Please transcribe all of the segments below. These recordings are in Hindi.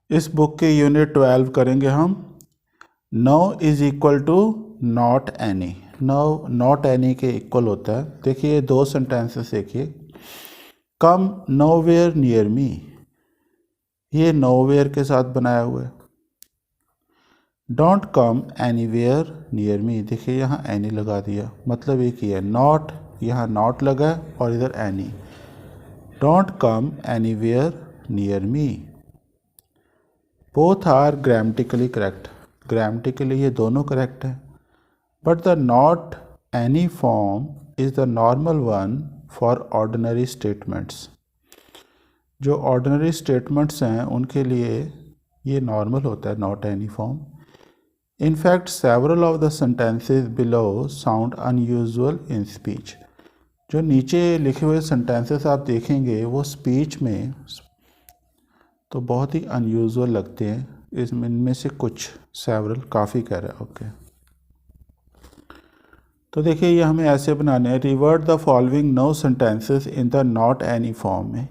इस बुक के यूनिट 12 करेंगे हम। No is equal to not any. No not any के इक्वल होता है। देखिए दो सेंटेंसेस देखिए। कम नोवेयर नियर मी, ये नोवेयर के साथ बनाया हुआ है। डोंट कम एनीवेयर नियर मी, देखिए यहाँ एनी लगा दिया, मतलब एक ही है। नॉट, यहाँ नॉट लगा है और इधर any. Don't come anywhere near me. Both are grammatically correct, grammatically ये दोनों करेक्ट है। But the not any form is the normal one for ordinary statements. जो ऑर्डिनरी स्टेटमेंट्स हैं उनके लिए ये नॉर्मल होता है not any form. In fact, several of the sentences below sound unusual in speech. जो नीचे लिखे हुए sentences आप देखेंगे वो speech में तो बहुत ही unusual लगते हैं। इनमें से कुछ several काफ़ी कह रहा है। ओके, तो देखिए ये हमें ऐसे बनाने हैं। Revert the following no sentences in the not any form में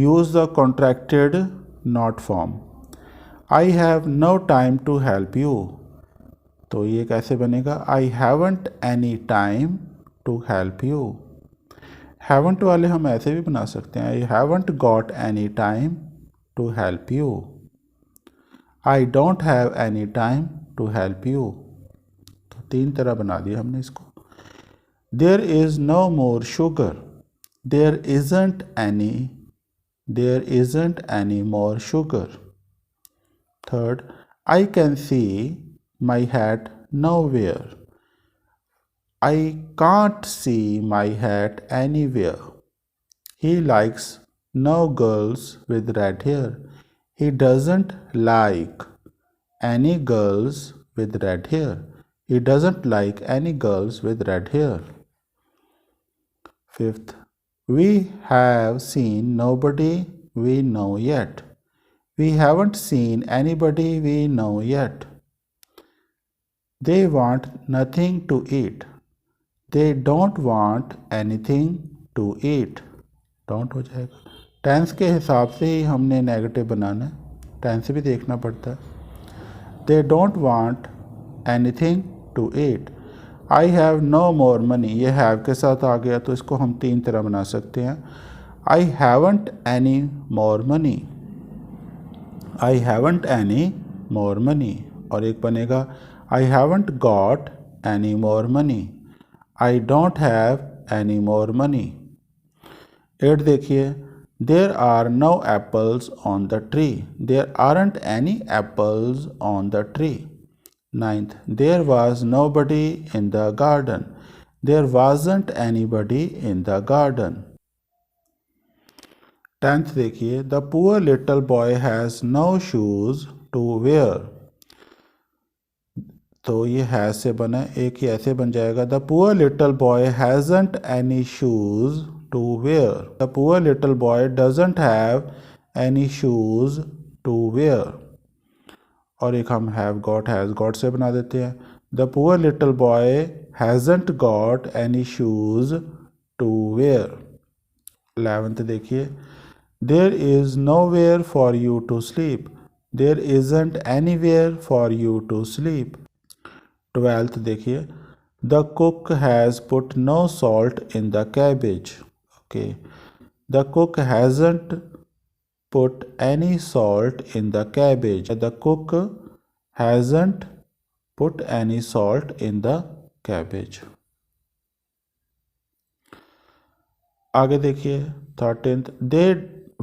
use the contracted not form. I have no time to help you. तो ये कैसे बनेगा? I haven't any time to help you. Haven't वाले हम ऐसे भी बना सकते हैं, I haven't got any time to help you. I don't have any time to help you. तो तीन तरह बना दिया हमने इसको। There is no more sugar, there isn't any more sugar. Third, I can see my hat nowhere. I can't see my hat anywhere. He likes no girls with red hair. He doesn't like any girls with red hair. He doesn't like any girls with red hair. Fifth, we have seen nobody we know yet. We haven't seen anybody we know yet. They want nothing to eat. They don't want anything to eat. Don't हो जाएगा। टेंस के हिसाब से ही हमने नेगेटिव बनाना है, टेंस भी देखना पड़ता है। They don't want anything to eat. I have no more money, ये have के साथ आ गया तो इसको हम तीन तरह बना सकते हैं। I haven't any more money. I haven't any more money। और एक बनेगा I haven't got any more money. I don't have any more money. 8 देखिए, there are no apples on the tree. There aren't any apples on the tree. 9th, there was nobody in the garden. There wasn't anybody in the garden. 10th देखिए, the poor little boy has no shoes to wear. तो ये हैज़ से बना, एक ही ऐसे बन जाएगा। The poor little boy hasn't any shoes to wear. The poor little boy doesn't have any shoes to wear. और एक हम हैव गॉट हैज़ गॉट से बना देते हैं। The poor little boy hasn't got any shoes to wear. 11th देखिए, there is nowhere for you to sleep. There isn't anywhere for you to sleep. 12th देखिए, the cook has put no salt in the cabbage. Okay, the cook hasn't put any salt in the cabbage. The cook hasn't put any salt in the cabbage. आगे देखिए 13th, they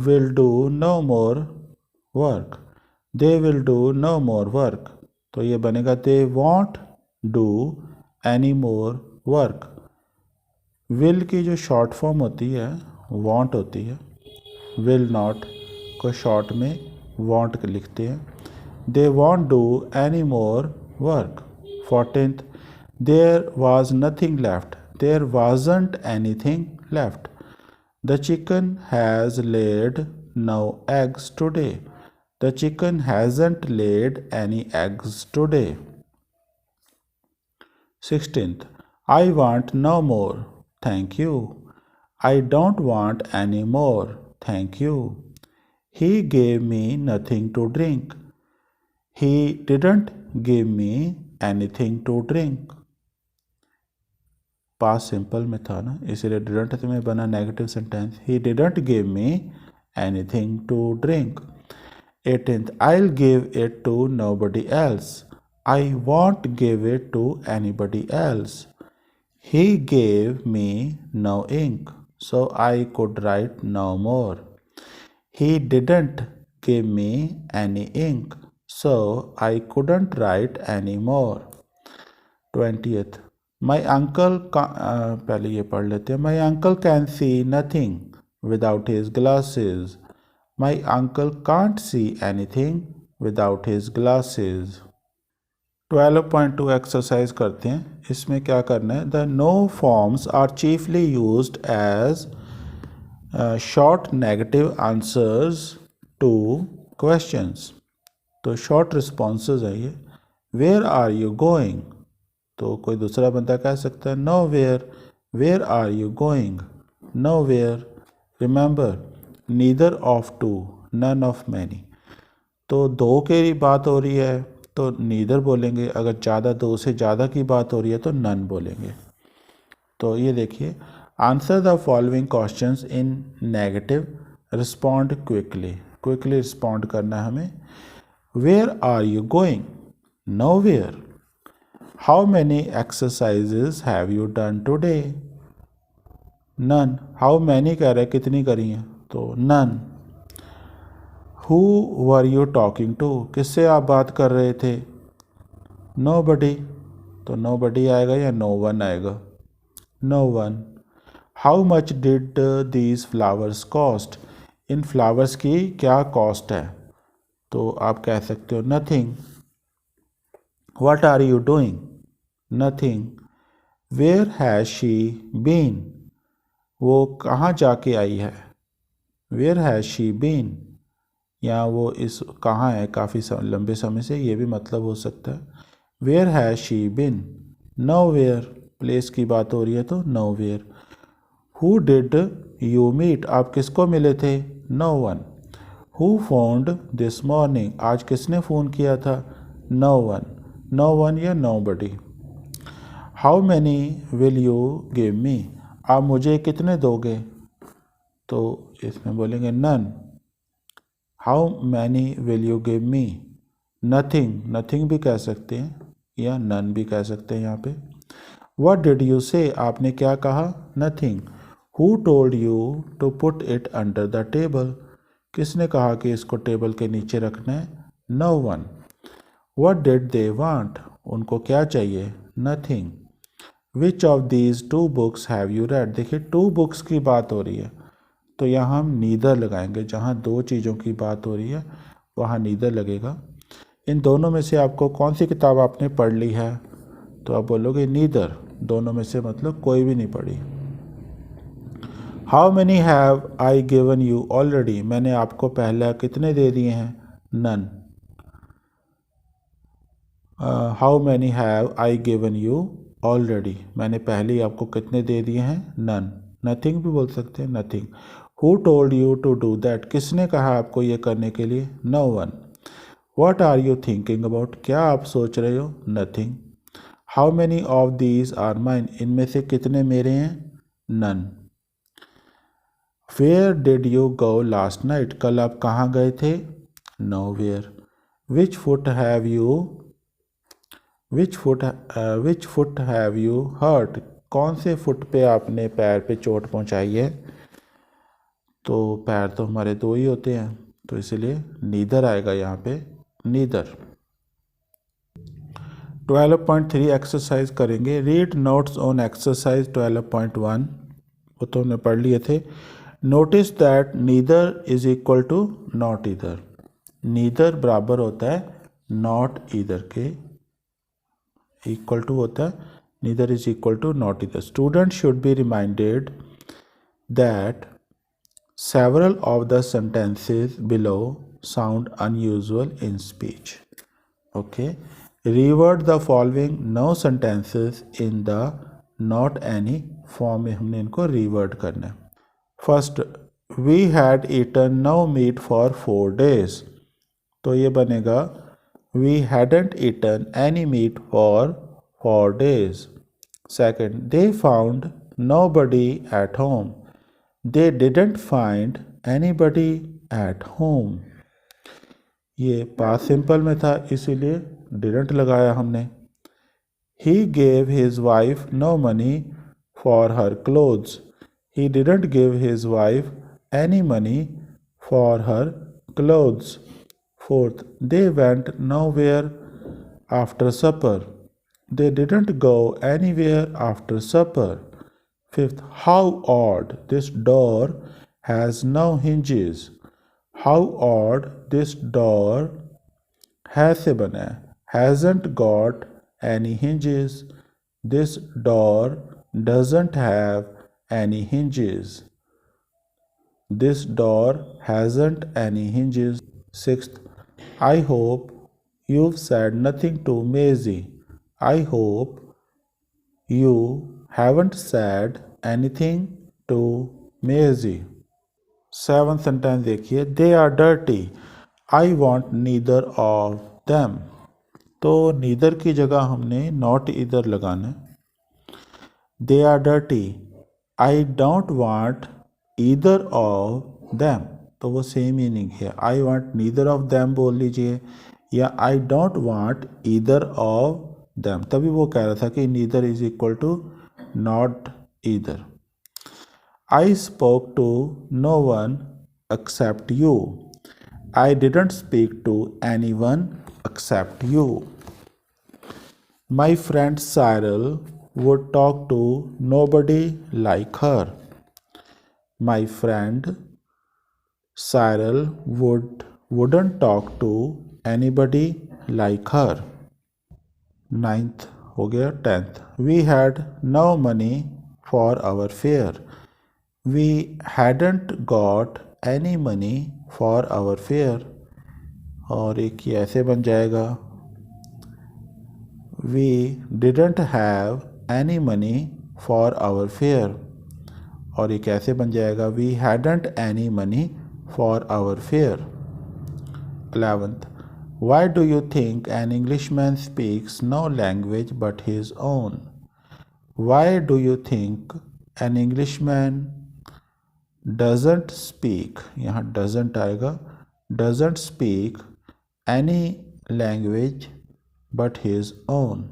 will do no more work. They will do no more work. तो ये बनेगा they won't do any more work. Will की जो शॉर्ट फॉर्म होती है वॉन्ट होती है, विल नॉट को शॉर्ट में वॉन्ट लिखते हैं। They won't do any more work. 14th, there was nothing left. There wasn't anything left. The chicken has laid no eggs today. The chicken hasn't laid any eggs today. 16th, I want no more, thank you. I don't want any more, thank you. He gave me nothing to drink. He didn't give me anything to drink. Past simple में था ना, इसलिए डिडंट में बना negative sentence. He didn't give me anything to drink. 18th, I'll give it to nobody else. I won't give it to anybody else. He gave me no ink, so I could write no more. He didn't give me any ink, so I couldn't write any more. 20th, my uncle पहले ये पढ़ लेते हैं. My uncle can see nothing without his glasses. My uncle can't see anything without his glasses. 12.2 exercise करते हैं. इसमें क्या करना है? The no forms are chiefly used as short negative answers to questions. तो शॉर्ट रिस्पॉन्सेज है ये. वेयर आर यू गोइंग, तो कोई दूसरा बंदा कह सकता है nowhere. Where are you going? Nowhere. Remember, neither of two, none of many. तो दो की बात हो रही है तो नीदर बोलेंगे. अगर ज़्यादा, दो से ज़्यादा की बात हो रही है तो नन बोलेंगे. तो ये देखिए, answer the following questions in negative. Respond quickly. Quickly respond करना है हमें. Where are you going? Nowhere. How many exercises have you done today? None. How many कह रहे हैं, कितनी करी हैं, तो none. Who were you talking to? किससे आप बात कर रहे थे? Nobody. तो नो बडी आएगा या नो वन आएगा? No one. How much did these flowers cost? In flowers की क्या कॉस्ट है? तो आप कह सकते हो nothing. What are you doing? Nothing. Where has she been? वो कहाँ जाके आई है? Where has she been. या वो इस कहाँ है काफ़ी लंबे समय से, ये भी मतलब हो सकता है. Where has she been? Nowhere. Place की बात हो रही है तो nowhere. Who did you meet? आप किसको मिले थे? No one. Who phoned this morning? आज किसने फ़ोन किया था? No one. नो वन या nobody. How many will you give me? आप मुझे कितने दोगे? तो इसमें बोलेंगे none. How many will you give me? Nothing. Nothing भी कह सकते हैं या नन भी कह सकते हैं यहाँ पे. व्हाट डिड यू से? आपने क्या कहा? Nothing. Who told you to put it under the table? किसने कहा कि इसको टेबल के नीचे रखना है? No one. What did they want? उनको क्या चाहिए? Nothing. Which of these two books have you read? देखिए, टू बुक्स की बात हो रही है तो यहाँ हम नीदर लगाएंगे. जहाँ दो चीज़ों की बात हो रही है वहाँ नीदर लगेगा. इन दोनों में से आपको कौन सी किताब आपने पढ़ ली है? तो आप बोलोगे नीदर. दोनों में से मतलब कोई भी नहीं पढ़ी. How many have I given you already? मैंने आपको पहले कितने दे दिए हैं? None. How many have I given you already? मैंने पहले ही आपको कितने दे दिए हैं? नन. नथिंग भी बोल सकते हैं, nothing. Who told you to do that? किसने कहा आपको ये करने के लिए? No one. What are you thinking about? क्या आप सोच रहे हो? Nothing. How many of these are mine? इनमें से कितने मेरे हैं? None. Where did you go last night? कल आप कहाँ गए थे? Nowhere. Which foot have you hurt? कौन से फुट पे आपने पैर पे चोट पहुंचाई है? तो पैर तो हमारे दो ही होते हैं तो इसलिए नीदर आएगा यहाँ पे. नीदर. 12.3 एक्सरसाइज करेंगे. Read notes on exercise 12.1. वो तो हमने पढ़ लिए थे. Notice that neither is equal to not either. Neither बराबर होता है नॉट ईदर के. इक्वल टू होता है neither is equal to not either. Students should be reminded that several of the sentences below sound unusual in speech. Okay. Reword the following no sentences in the not any form में हमने इनको reword करना है. First, we had eaten no meat for 4 days. तो ये बनेगा we hadn't eaten any meat for 4 days. Second, they found nobody at home. They didn't find anybody at home. ये पास्ट सिंपल में था इसीलिए didn't लगाया हमने. He gave his wife no money for her clothes. He didn't give his wife any money for her clothes. Fourth, they went nowhere after supper. They didn't go anywhere after supper. Fifth, how odd, this door has no hinges. How odd, this door has से बना है, hasn't got any hinges. This door doesn't have any hinges. This door hasn't any hinges. Sixth, I hope you've said nothing to Maisie. I hope you haven't said anything to Maisie. Seventh sentence देखिए, they are dirty. I want neither of them. तो neither की जगह हमने not either लगाना है. They are dirty. I don't want either of them. तो वो सेम मीनिंग है. I want neither of them बोल लीजिए या I don't want either of them. तभी वो कह रहा था कि neither is equal to not either. I spoke to no one except you. I didn't speak to anyone except you. My friend Cyril would talk to nobody like her. My friend Cyril wouldn't talk to anybody like her. Ninth हो गया. 10th, we had no money for our fare. We hadn't got any money for our fare. और एक ये ऐसे बन जाएगा, we didn't have any money for our fare. और एक ऐसे बन जाएगा, we hadn't any money for our fare. 11th, why do you think an Englishman speaks no language but his own? Why do you think an Englishman doesn't speak, यहाँ doesn't आएगा, doesn't speak any language but his own.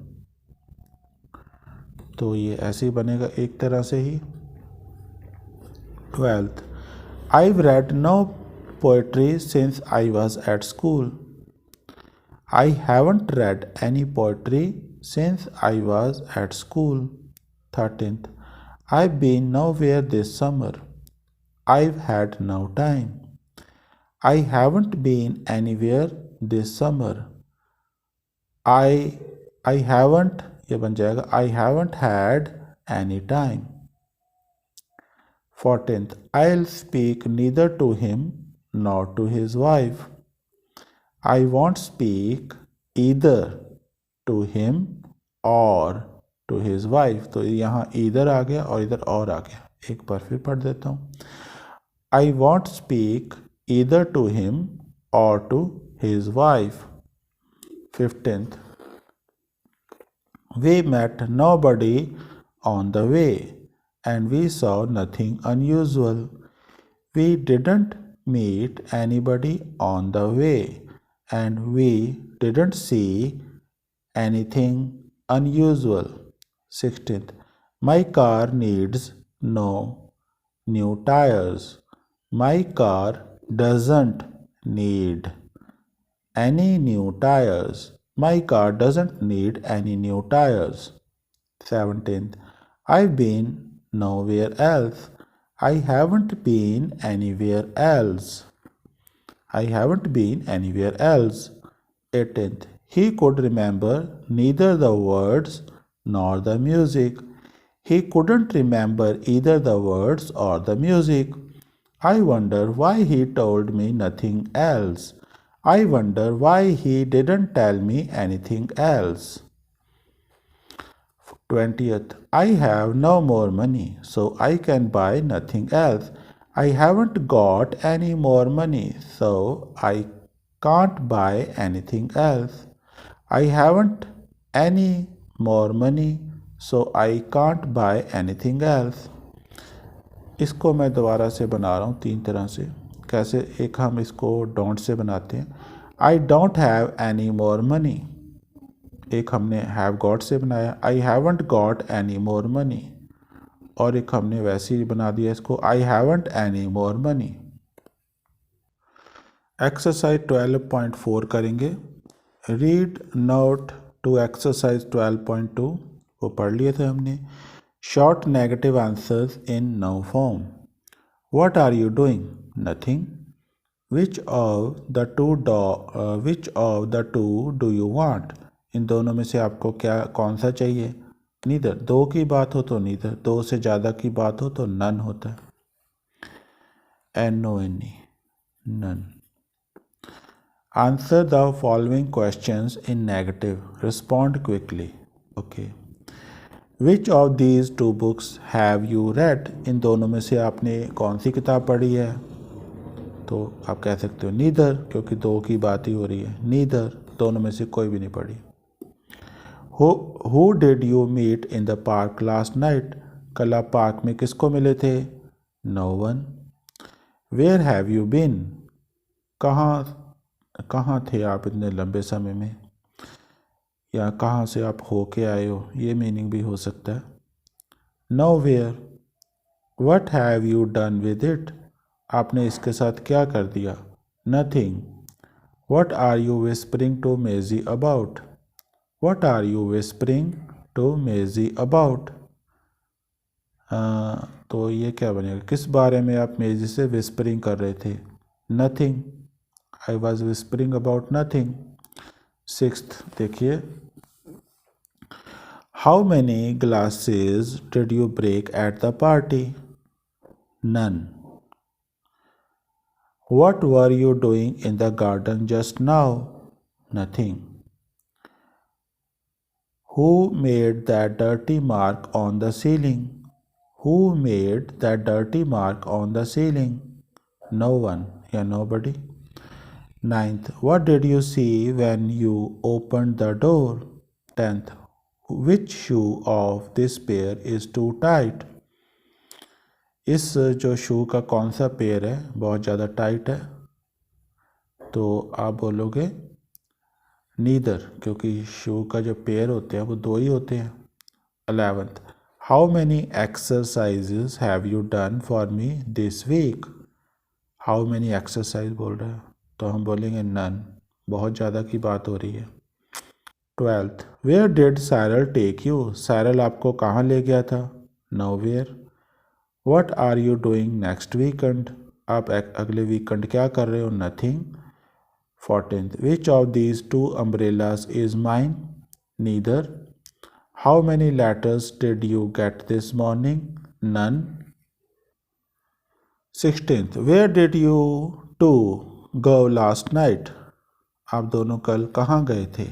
तो ये ऐसे ही बनेगा एक तरह से ही. 12th, I've read no poetry since I was at school. I haven't read any poetry since I was at school. 13th, I've been nowhere this summer. I've had no time. I haven't been anywhere this summer. I haven't, ये बन जाएगा, I haven't had any time. 14th, I'll speak neither to him nor to his wife. I won't speak either to him or to his wife. तो यहाँ either आ गया और इधर और आ गया. एक बार फिर पढ़ देता हूँ. I won't speak either to him or to his wife. 15th, we met nobody on the way and we saw nothing unusual. We didn't meet anybody on the way and we didn't see anything unusual. 16th, my car needs no new tires. My car doesn't need any new tires. My car doesn't need any new tires. 17th, I've been nowhere else. I haven't been anywhere else. I haven't been anywhere else. 18th, he could remember neither the words nor the music. He couldn't remember either the words or the music. I wonder why he told me nothing else. I wonder why he didn't tell me anything else. 20th, I have no more money, so I can buy nothing else. I haven't got any more money, so I can't buy anything else. I haven't any more money, so I can't buy anything else. इसको मैं दोबारा से बना रहा हूँ तीन तरह से। कैसे? एक हम इसको डोंट से बनाते हैं। आई don't have any more money. एक हमने हैव गॉट से बनाया, आई haven't got any more money. और एक हमने वैसे ही बना दिया इसको, आई haven't any more money. Exercise 12.4 करेंगे। रीड नोट टू एक्सरसाइज 12.2 वो पढ़ लिए थे हमने। Short negative answers in no form. What are you doing? Nothing. Which of the two do you want? इन दोनों में से आपको क्या कौन सा चाहिए? नीदर। दो की बात हो तो नीदर, दो से ज़्यादा की बात हो तो नन होता है। NONE, none. Answer the following questions in negative. Respond quickly. Okay. Which of these two books have you read? इन दोनों में से आपने कौन सी किताब पढ़ी है? तो आप कह सकते हो नीदर, क्योंकि दो की बात ही हो रही है। नीदर, दोनों में से कोई भी नहीं पढ़ी। Who did you meet in the park last night? कल आप पार्क में किसको मिले थे? No one. Where have you been? कहाँ थे आप इतने लंबे समय में? या कहाँ से आप होके आए हो, ये मीनिंग भी हो सकता है। Nowhere. What have you done with it? आपने इसके साथ क्या कर दिया? Nothing. What are you whispering to Maisie about? What are you whispering to Maisie about? तो ये क्या बनेगा? किस बारे में आप मेजी से विस्परिंग कर रहे थे? Nothing. I was whispering about nothing. Sixth देखिए। How many glasses did you break at the party? None. What were you doing in the garden just now? Nothing. Who made that dirty mark on the ceiling? Who made that dirty mark on the ceiling? No one. Yeah, nobody. Ninth. What did you see when you opened the door? 10th. Which shoe of this pair is too tight? इस जो शू का कौन सा पेयर है बहुत ज़्यादा टाइट है? तो आप बोलोगे नीदर, क्योंकि शू का जो पेयर होते हैं वो दो ही होते हैं। 11th. How many exercises have you done for me this week? How many exercise बोल रहा है तो हम बोलेंगे नन, बहुत ज़्यादा की बात हो रही है। 12th. Where did Cyril take you? Cyril आपको कहाँ ले गया था? Nowhere. What are you doing next weekend? आप अगले वीकेंड क्या कर रहे हो? Nothing. 14th. Which of these two umbrellas is mine? Neither. How many letters did you get this morning? None. 16th. Where did you two go last night? आप दोनों कल कहाँ गए थे?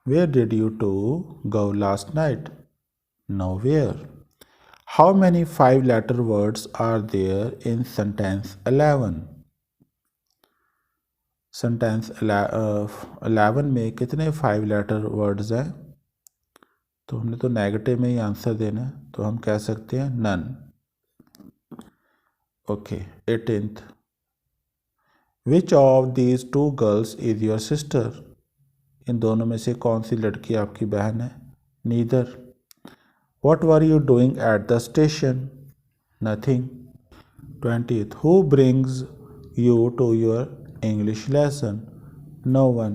Where did you two go last night? Nowhere. How many 5-letter words are there in sentence 11? Sentence 11 में कितने 5-लेटर वर्ड्स हैं? तो हमने तो नेगेटिव में ही आंसर देना है, तो हम कह सकते हैं none. Okay. 18th. Which of these two girls is your sister? इन दोनों में से कौन सी लड़की आपकी बहन है? Neither. What were you doing at the station? Nothing. 20th. Who brings you to your English lesson? No one.